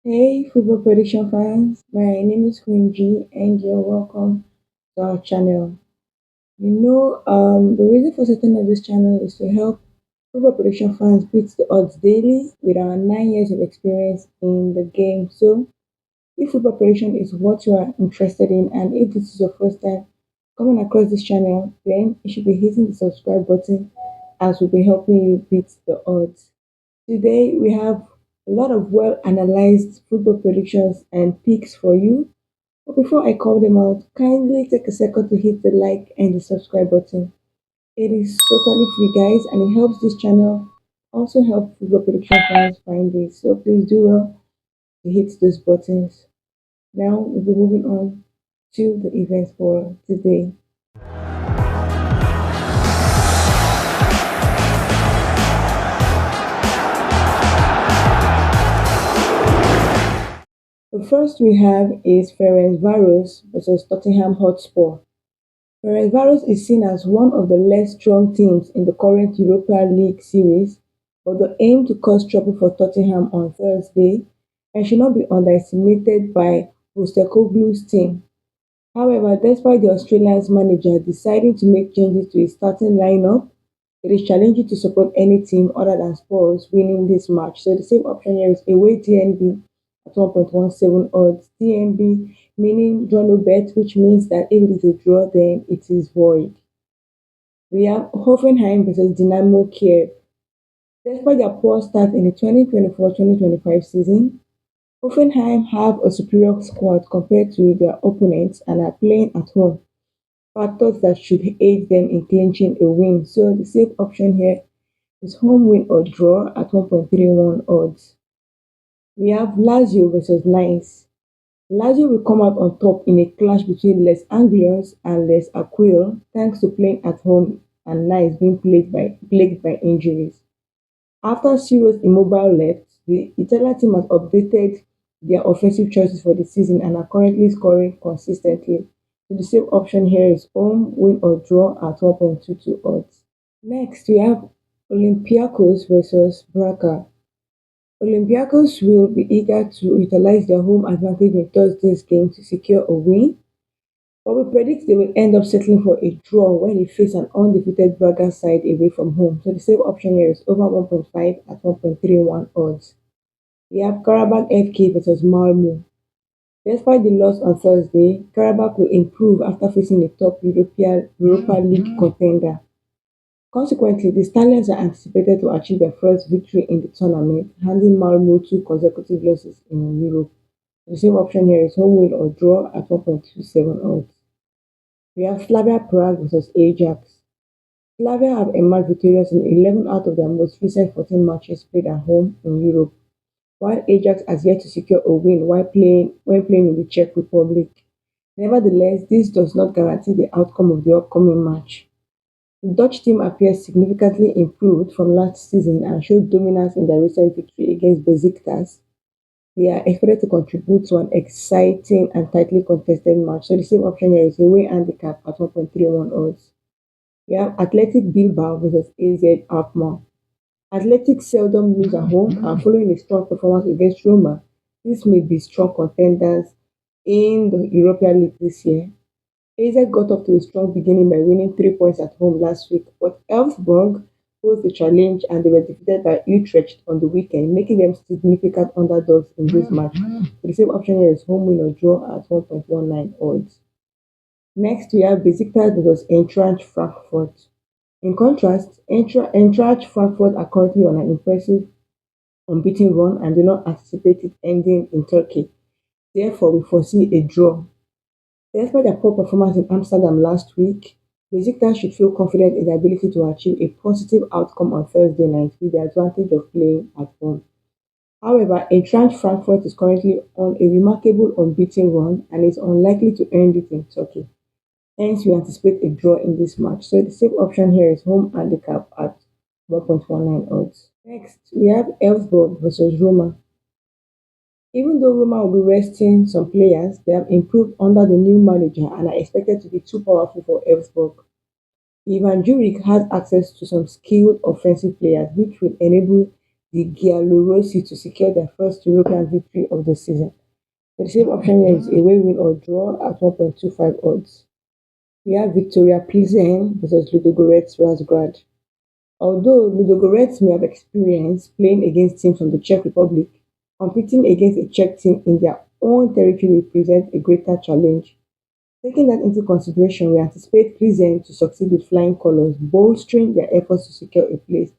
Hey, football prediction fans. My name is Queen G, and you're welcome to our channel. The reason for setting up this channel is to help football prediction fans beat the odds daily with our 9 years of experience in the game. So, if football prediction is what you are interested in, and if this is your first time coming across this channel, then you should be hitting the subscribe button as we'll be helping you beat the odds. Today, we have a lot of well analyzed football predictions and picks for you. But before I call them out, kindly take a second to hit the like and the subscribe button. It is totally free, guys, and it helps this channel also help football prediction fans find this. So please do well to hit those buttons. Now we'll be moving on to the events for today. The first we have is Ferencvaros versus Tottenham Hotspur. Ferencvaros is seen as one of the less strong teams in the current Europa League series, but they aim to cause trouble for Tottenham on Thursday and should not be underestimated by Postecoglou's team. However, despite the Australian's manager deciding to make changes to his starting lineup, it is challenging to support any team other than Spurs winning this match. So the safe option here is away DNB at 1.17 odds. DNB meaning draw no bet, which means that if it is a draw, then it is void. We have Hoffenheim versus Dynamo Kiev. Despite their poor start in the 2024-2025 season, Hoffenheim have a superior squad compared to their opponents and are playing at home, factors that should aid them in clinching a win. So the safe option here is home win or draw at 1.31 odds. We have Lazio versus Nice. Lazio will come out on top in a clash between Les Angeles and Les Aquil thanks to playing at home and Nice being plagued by injuries. After Ciro's Immobile left, the Italian team has updated their offensive choices for the season and are currently scoring consistently. So the safe option here is home, win or draw at 1.22 odds. Next, we have Olympiacos versus Braga. Olympiacos will be eager to utilize their home advantage in Thursday's game to secure a win, but we predict they will end up settling for a draw when they face an undefeated Braga side away from home. So the safe option here is over 1.5 at 1.31 odds. We have Karabakh FK versus Malmo. Despite the loss on Thursday, Karabakh will improve after facing a top Europa League contender. Consequently, the Stallions are anticipated to achieve their first victory in the tournament, handing Malmo two consecutive losses in Europe. The same option here is home win or draw at 1.27 odds. We have Slavia Prague versus Ajax. Slavia have emerged victorious in 11 out of their most recent 14 matches played at home in Europe, while Ajax has yet to secure a win when playing in the Czech Republic. Nevertheless, this does not guarantee the outcome of the upcoming match. The Dutch team appears significantly improved from last season and showed dominance in their recent victory against Besiktas. They are expected to contribute to an exciting and tightly contested match. So the same option here is away handicap at 1.31 odds. We have Athletic Bilbao versus AZ Alkmaar. Athletic seldom lose at home and following a strong performance against Roma, this may be strong contenders in the European League this year. AZ got off to a strong beginning by winning 3 points at home last week, but Elfsborg posed a challenge and they were defeated by Utrecht on the weekend, making them significant underdogs in this match. So the same option here is home win or draw at 1.19 odds. Next, we have Besiktas versus Eintracht Frankfurt. In contrast, Eintracht Frankfurt are currently on an impressive unbeaten run and do not anticipate it ending in Turkey. Therefore, we foresee a draw. Despite their poor performance in Amsterdam last week, Besiktas should feel confident in their ability to achieve a positive outcome on Thursday night with the advantage of playing at home. However, Eintracht Frankfurt is currently on a remarkable unbeaten run and is unlikely to end it in Turkey. Hence, we anticipate a draw in this match. So the safe option here is home handicap at 1.19 odds. Next, we have Elfsborg versus Roma. Even though Roma will be resting some players, they have improved under the new manager and are expected to be too powerful for Elfsborg. Ivan Juric has access to some skilled offensive players, which will enable the Giallorossi to secure their first European victory of the season. The same option here is away win or draw at 1.25 odds. We have Victoria Plzen versus Ludogorets Razgrad. Although Ludogorets may have experience playing against teams from the Czech Republic, competing against a Czech team in their own territory represents a greater challenge. Taking that into consideration, we anticipate Plzen to succeed with flying colours, bolstering their efforts to secure a place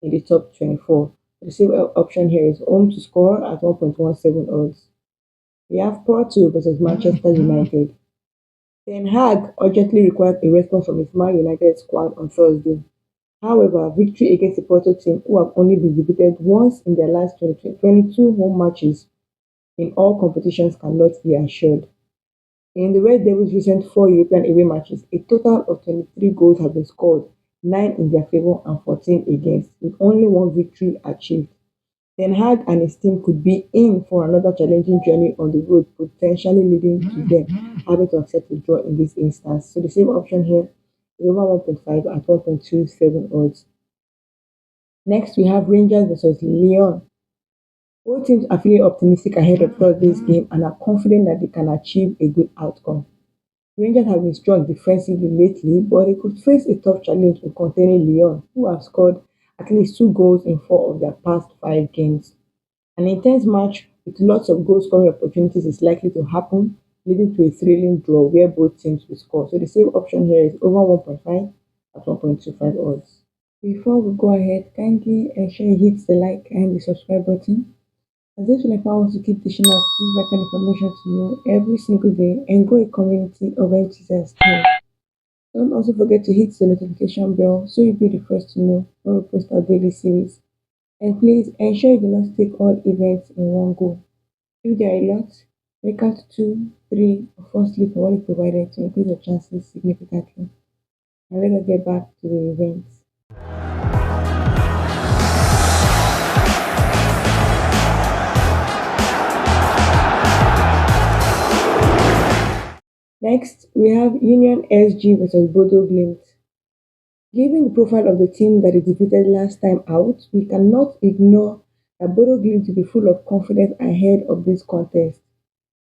in the top 24. The same option here is home to score at 1.17 odds. We have Porto versus Manchester United. Ten Hag urgently required a response from his Man United squad on Thursday. However, victory against the Porto team, who have only been defeated once in their last 22 home matches in all competitions, cannot be assured. In the Red Devils' recent four European away matches, a total of 23 goals have been scored, 9 in their favour and 14 against, with only one victory achieved. Ten Hag and his team could be in for another challenging journey on the road, potentially leading to them having to accept a draw in this instance. So the same option here is over 1.5 at 1.27 odds. Next, we have Rangers versus Lyon. Both teams are feeling optimistic ahead of Thursday's game and are confident that they can achieve a good outcome. Rangers have been strong defensively lately, but they could face a tough challenge in containing Lyon, who have scored at least 2 goals in 4 of their past 5 games. An intense match with lots of goal scoring opportunities is likely to happen, leading to a thrilling draw where both teams will score. So the same option here is over 1.5 at 1.25 odds. Before we go ahead, kindly ensure you hit the like and the subscribe button, as this will empower us to keep dishing out this vital information to you every single day and grow a community of enthusiasts here. Don't also forget to hit the notification bell so you'll be the first to know when we post our daily series. And please ensure you do not take all events in one go. If there are a lot, make out 2, 3, or 4 sleep for what is provided to increase your chances significantly. And let us get back to the events. Next, we have Union SG versus Bodo Glimt. Given the profile of the team that they defeated last time out, we cannot ignore that Bodo Glimt will be full of confidence ahead of this contest.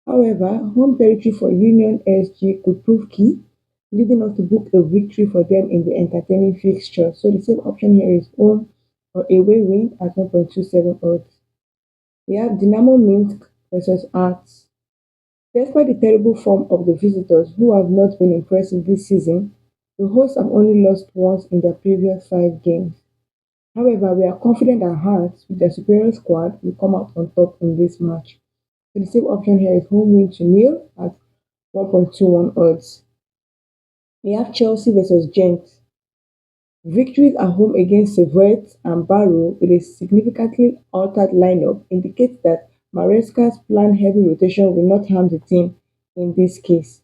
However, home territory for Union SG could prove key, leading us to book a victory for them in the entertaining fixture. So the same option here is home or away win at 1.27 odds. We have Dynamo Minsk versus Arts. Despite the terrible form of the visitors, who have not been impressive this season, the hosts have only lost once in their previous 5 games. However, we are confident that Hearts, with their superior squad, will come out on top in this match. So the same option here is home win to nil at 1.21 odds. We have Chelsea versus Gent. Victories at home against Servette and Barrow with a significantly altered lineup indicates that Maresca's planned heavy rotation will not harm the team in this case.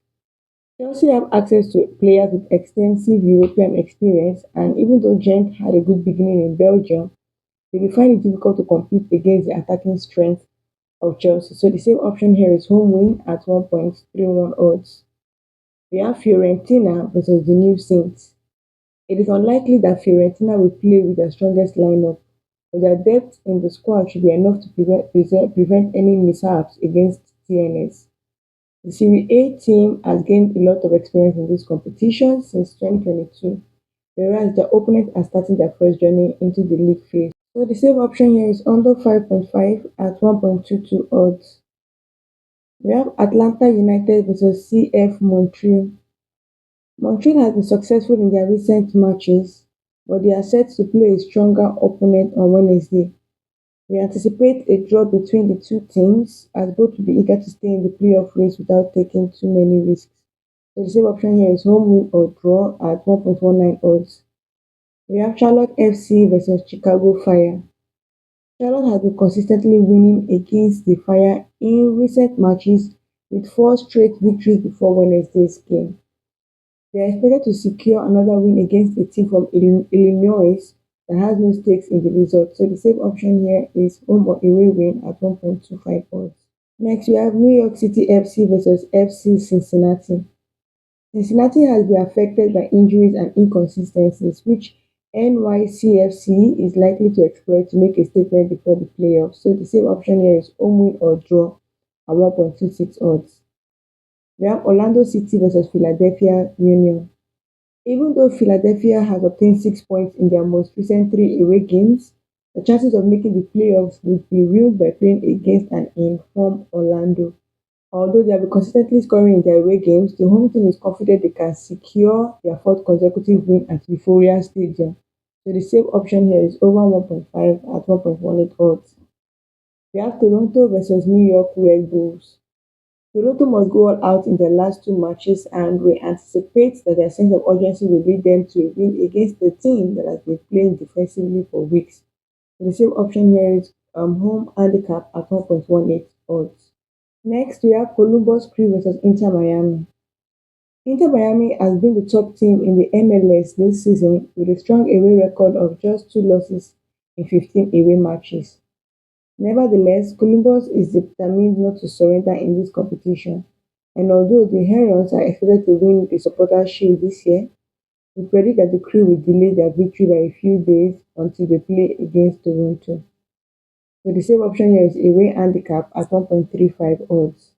Chelsea have access to players with extensive European experience, and even though Gent had a good beginning in Belgium, they will find it difficult to compete against the attacking strength of Chelsea. So the same option here is home win at 1.31 odds. We have Fiorentina versus the New Saints. It is unlikely that Fiorentina will play with their strongest lineup, but their depth in the squad should be enough to prevent any mishaps against TNS. The Serie A team has gained a lot of experience in this competition since 2022, whereas their opponents are starting their first journey into the league phase. So the same option here is under 5.5 at 1.22 odds. We have Atlanta United versus CF Montreal. Montreal has been successful in their recent matches, but they are set to play a stronger opponent on Wednesday. We anticipate a draw between the two teams, as both will be eager to stay in the playoff race without taking too many risks. So the same option here is home win or draw at 1.19 odds. We have Charlotte FC versus Chicago Fire. Charlotte has been consistently winning against the Fire in recent matches with 4 straight victories before Wednesday's game. They are expected to secure another win against a team from Illinois that has no stakes in the result. So the safe option here is home or away win at 1.25 odds. Next, we have New York City FC versus FC Cincinnati. Cincinnati has been affected by injuries and inconsistencies, which NYCFC is likely to exploit to make a statement before the playoffs. So the same option here is home win or draw at 1.26 odds. We have Orlando City versus Philadelphia Union. Even though Philadelphia has obtained 6 points in their most recent three away games, the chances of making the playoffs would be real by playing against an informed Orlando. Although they have been consistently scoring in their away games, the home team is confident they can secure their fourth consecutive win at Euphoria Stadium. So the safe option here is over 1.5 at 1.18 odds. We have Toronto versus New York Red Bulls. Toronto must go all out in their last two matches, and we anticipate that their sense of urgency will lead them to a win against the team that has been playing defensively for weeks. So the same option here is home handicap at 1.18 odds. Next, we have Columbus Crew versus Inter Miami. Inter Miami has been the top team in the MLS this season with a strong away record of just two losses in 15 away matches. Nevertheless, Columbus is determined not to surrender in this competition, and although the Herons are expected to win the Supporters' Shield this year, we predict that the Crew will delay their victory by a few days until they play against Toronto. So the same option here is away handicap at 1.35 odds.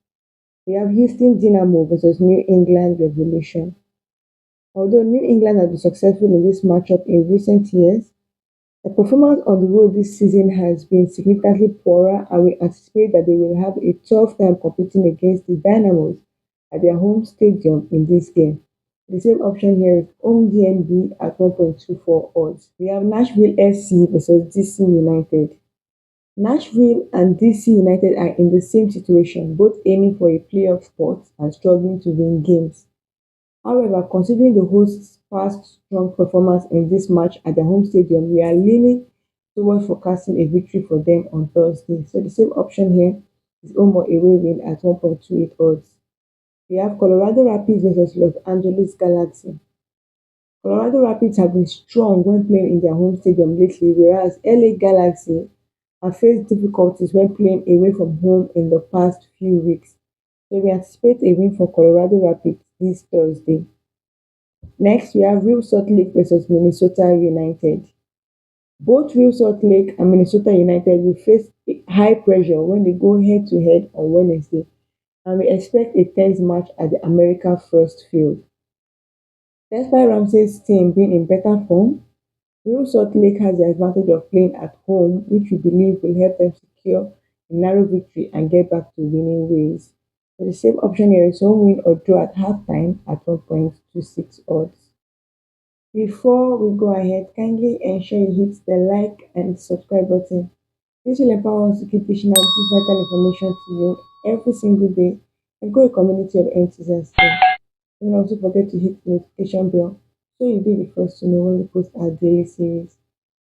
We have Houston Dynamo versus New England Revolution. Although New England has been successful in this matchup in recent years, the performance on the road this season has been significantly poorer, and we anticipate that they will have a tough time competing against the Dynamos at their home stadium in this game. The same option here is home DNB at 1.24 odds. We have Nashville SC versus DC United. Nashville and DC United are in the same situation, both aiming for a playoff spot and struggling to win games. However, considering the hosts' past strong performance in this match at their home stadium, we are leaning towards forecasting a victory for them on Thursday. So the same option here is home or away win at 1.28 odds. We have Colorado Rapids versus Los Angeles Galaxy. Colorado Rapids have been strong when playing in their home stadium lately, whereas LA Galaxy have faced difficulties when playing away from home in the past few weeks. So we anticipate a win for Colorado Rapids this Thursday. Next, we have Real Salt Lake versus Minnesota United. Both Real Salt Lake and Minnesota United will face high pressure when they go head to head on Wednesday, and we expect a tense match at the America First Field. Despite Ramsey's team being in better form, Real Salt Lake has the advantage of playing at home, which we believe will help them secure a narrow victory and get back to winning ways. So the same option here is home win or draw at halftime at 1.26 odds. Before we go ahead, kindly ensure you hit the like and subscribe button. This will empower us to keep dishing out this vital information to you every single day and grow a community of enthusiasts here. Don't also forget to hit the notification bell so you'll be the first to know when we post our daily series.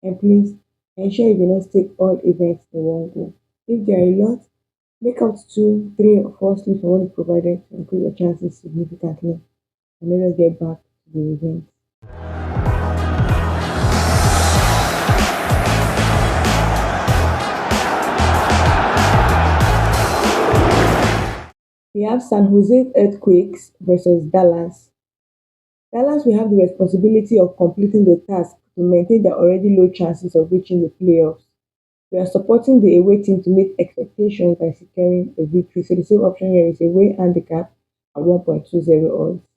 And please ensure you do not take all events in one go. If there are a lot, make out two, three, or four sleeps for one is provided to improve your chances significantly. And let us get back to the event. We have San Jose Earthquakes versus Dallas. Dallas will have the responsibility of completing the task to maintain their already low chances of reaching the playoffs. We are supporting the away team to meet expectations by securing a victory. So the same option here is away handicap at 1.20 odds.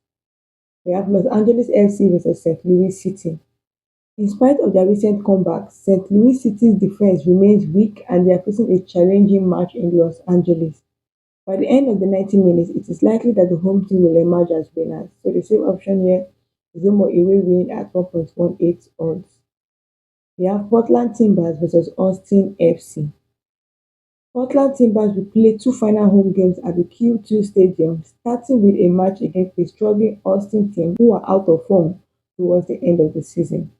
We have Los Angeles FC versus St. Louis City. In spite of their recent comebacks, St. Louis City's defense remains weak and they are facing a challenging match in Los Angeles. By the end of the 90 minutes, it is likely that the home team will emerge as winners. So the same option here is home or away win at 1.18 odds. We have Portland Timbers versus Austin FC. Portland Timbers will play two final home games at the Q2 Stadium, starting with a match against a struggling Austin team who are out of form towards the end of the season.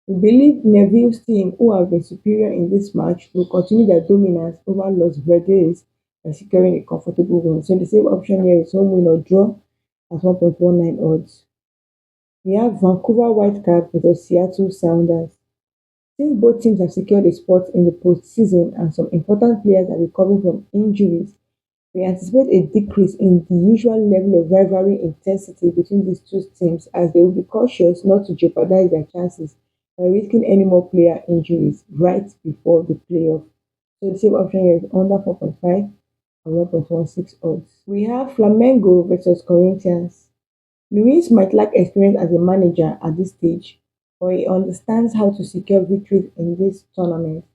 We believe Neville's team, who have been superior in this match, will continue their dominance over Los Verdes by securing a comfortable win. So the same option here is home win or draw at 1.19 odds. We have Vancouver Whitecaps versus Seattle Sounders. Since both teams have secured a spot in the postseason and some important players are recovering from injuries, we anticipate a decrease in the usual level of rivalry intensity between these two teams as they will be cautious not to jeopardize their chances by risking any more player injuries right before the playoff. So the safe option here is under 4.5 and 1.16 odds. We have Flamengo versus Corinthians. Luis might lack experience as a manager at this stage, but he understands how to secure victories in this tournament.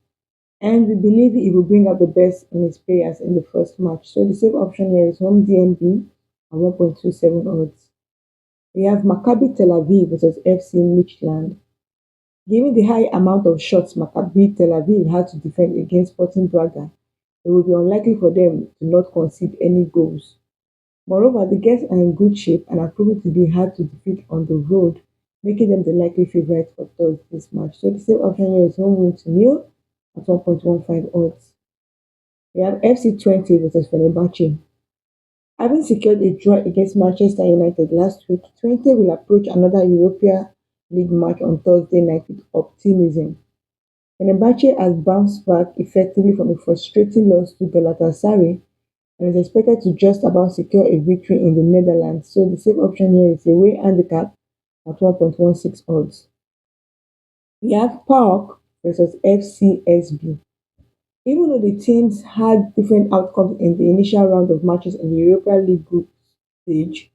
And we believe he will bring out the best in his players in the first match. So the safe option here is home DNB and 1.27 odds. We have Maccabi Tel Aviv versus FC Midtjylland. Given the high amount of shots Maccabi Tel Aviv had to defend against Sporting Braga, it will be unlikely for them to not concede any goals. Moreover, the guests are in good shape and are proving to be hard to defeat on the road, making them the likely favourites for Thursday's match. So the safe option here is home win to nil at 1.15 odds. We have FC Twente versus Fenerbahce. Having secured a draw against Manchester United last week, Twente will approach another Europa League match on Thursday night with optimism. Fenerbahce has bounced back effectively from a frustrating loss to Galatasaray and is expected to just about secure a victory in the Netherlands. So the safe option here is away handicap at 1.16 odds. We have Park versus FCSB. Even though the teams had different outcomes in the initial round of matches in the Europa League group stage,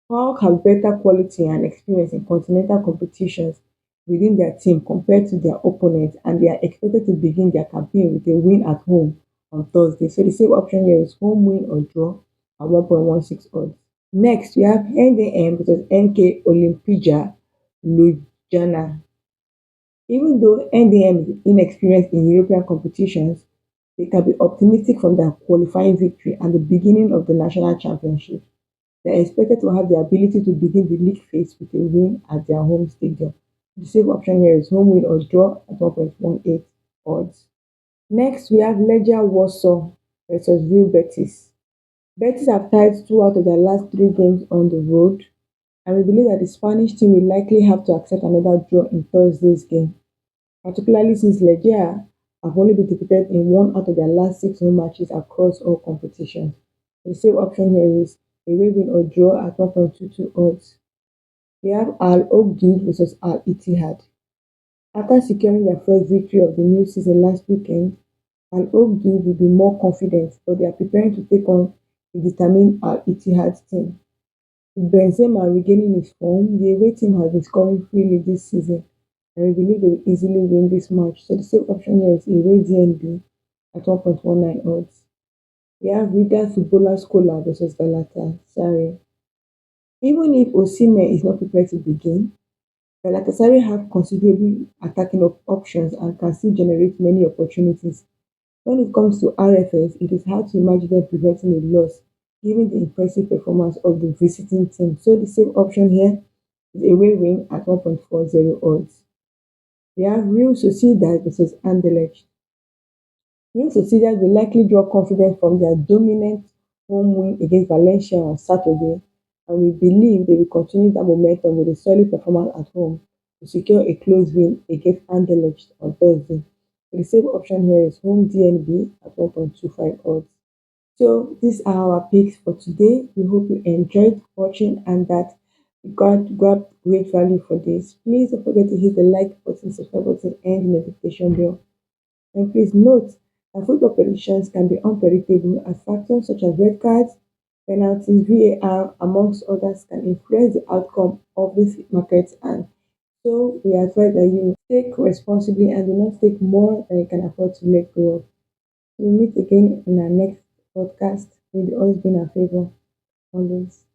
Park have better quality and experience in continental competitions within their team compared to their opponents, and they are expected to begin their campaign with a win at home on Thursday. So the safe option here is home win or draw at 1.16 odds. Next, we have NDM versus NK Olimpija Ljubljana. Even though NDM is inexperienced in European competitions, they can be optimistic from their qualifying victory and the beginning of the national championship. They are expected to have the ability to begin the league phase with a win at their home stadium. The safe option here is home win or draw at 1.18 odds. Next, we have Legia Warsaw versus Real Betis. Betis have tied two out of their last three games on the road, and we believe that the Spanish team will likely have to accept another draw in Thursday's game, particularly since Legia have only been defeated in one out of their last six home matches across all competitions. The safe option here is away win or draw at 1.22 odds. We have Al Oghid versus Al Ittihad. After securing their first victory of the new season last weekend, Al Oghid will be more confident, but they are preparing to take on a determined Al Ittihad team. With Benzema regaining his form, the away team has been scoring freely this season, and we believe they will easily win this match. So the safe option here is away DNB at 1.19 odds. We have Riga Footballers Scholar versus Galatasaray. Even if Osimhen is not prepared to begin, Galatasaray have considerable attacking options and can still generate many opportunities. When it comes to RFS, it is hard to imagine them preventing a loss given the impressive performance of the visiting team. So the safe option here is away win at 1.40 odds. We have Real Sociedad versus Anderlecht. Real Sociedad will likely draw confidence from their dominant home win against Valencia on Saturday, and we believe they will continue that momentum with a solid performance at home to secure a close win against Anderlecht on Thursday. The safe option here is home DNB at 1.25 odds. So these are our picks for today. We hope you enjoyed watching and that you grabbed great value for this. Please don't forget to hit the like button, subscribe button, and the notification bell. And please note that football predictions can be unpredictable as factors such as red cards, penalties, VAR, amongst others, can influence the outcome of this market. And so we advise that you take responsibly and do not take more than you can afford to let go of. We'll meet again in our next podcast. May the odds be in our favor always.